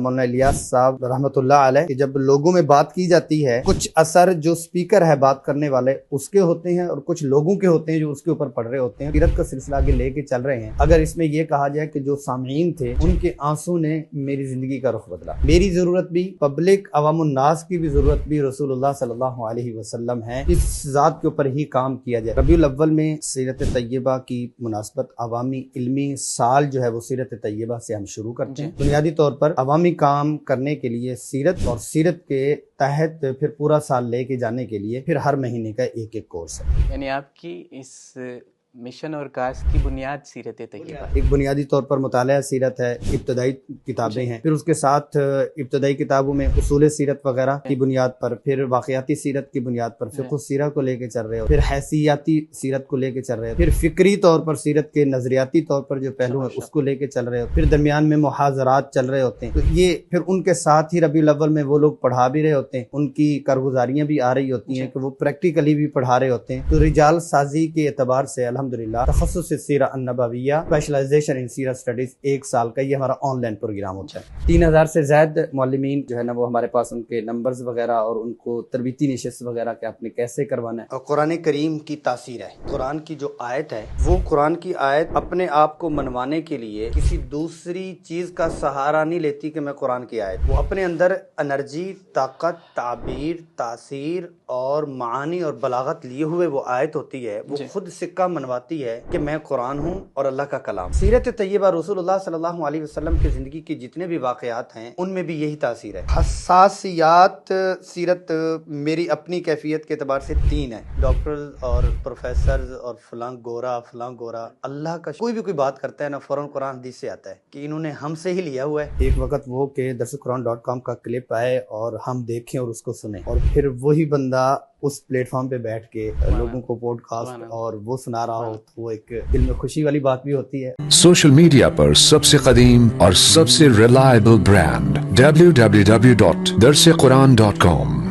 مولانا الیاس صاحب رحمۃ اللہ علیہ کہ جب لوگوں میں بات کی جاتی ہے کچھ اثر جو سپیکر ہے بات کرنے والے اس کے ہوتے ہیں اور کچھ لوگوں کے ہوتے ہیں جو اس کے اوپر پڑھ رہے ہوتے ہیں. سیرت کا سلسلہ آگے لے کے چل رہے ہیں. اگر اس میں یہ کہا جائے کہ جو سامعین تھے ان کے آنسو نے میری زندگی کا رخ بدلا. میری ضرورت بھی پبلک عوام الناس کی بھی ضرورت بھی رسول اللہ صلی اللہ علیہ وسلم ہے. اس ذات کے اوپر ہی کام کیا جائے. ربیع الاول میں سیرت طیبہ کی مناسبت عوامی علمی سال جو ہے وہ سیرت طیبہ سے ہم شروع کرتے ہیں. بنیادی طور پر عوامی کام کرنے کے لیے سیرت اور سیرت کے تحت پھر پورا سال لے کے جانے کے لیے پھر ہر مہینے کا ایک ایک کورس ہے. یعنی آپ کی اس مشن اور کاز کی بنیاد سیرت طیبہ. ایک بنیادی طور پر مطالعہ سیرت ہے, ابتدائی کتابیں ہیں, پھر اس کے ساتھ ابتدائی کتابوں میں اصول سیرت وغیرہ کی بنیاد پر, پھر واقعاتی سیرت کی بنیاد پر فقہ سیرہ کو لے کے چل رہے ہو, پھر حیثیاتی سیرت کو لے کے چل رہے ہو, پھر فکری طور پر سیرت کے نظریاتی طور پر جو پہلو ہے اس کو لے کے چل رہے ہو, پھر درمیان میں محاضرات چل رہے ہوتے ہیں. تو یہ پھر ان کے ساتھ ہی ربیع الاول میں وہ لوگ پڑھا بھی رہے ہوتے ہیں, ان کی کارگزاریاں بھی آ رہی ہوتی ہیں کہ وہ پریکٹیکلی بھی پڑھا رہے ہوتے ہیں. تو رجال سازی کے اعتبار سے الحمدللہ تخصص سیرہ النبویہ اسپیشلائزیشن ان سیرہ اسٹڈیز ایک سال کا یہ ہمارا آن لائن پروگرام ہوتا ہے. 3000 سے زائد معلمین جو ہے نا وہ ہمارے پاس, ان کے نمبرز وغیرہ اور ان کو تربیتی نشست وغیرہ کہ آپ نے کیسے کروانا ہے. اور قرآن کریم کی تاثیر ہے, قرآن کی جو آیت ہے وہ قرآن کی آیت اپنے آپ کو منوانے کے لیے کسی دوسری چیز کا سہارا نہیں لیتی کہ میں قرآن کی آیت, وہ اپنے اندر انرجی, طاقت, تعبیر, تاثیر اور معانی اور بلاغت لیے ہوئے وہ آیت ہوتی ہے. وہ خود سکہ منواتی ہے کہ میں قرآن ہوں اور اللہ کا کلام. سیرت طیبہ رسول اللہ صلی اللہ علیہ وسلم کی زندگی کے جتنے بھی واقعات ہیں ان میں بھی یہی تاثیر ہے. حساسیات سیرت میری اپنی کیفیت کے اعتبار سے 3 ہیں. ڈاکٹرز اور پروفیسرز اور فلاں گورا اللہ کا کوئی بھی کوئی بات کرتا ہے نا فوراً قرآن حدیث سے آتا ہے کہ انہوں نے ہم سے ہی لیا ہوا ہے. ایک وقت وہ کہ درسقرآن.com کا کلپ آئے اور ہم دیکھیں اور اس کو سنیں, اور پھر وہی بندہ اس پلیٹ فارم پہ بیٹھ کے لوگوں کو پوڈ کاسٹ اور وہ سنا رہا ہو تو وہ ایک دل میں خوشی والی بات بھی ہوتی ہے. سوشل میڈیا پر سب سے قدیم اور سب سے ریلائبل برانڈ www.darsequran.com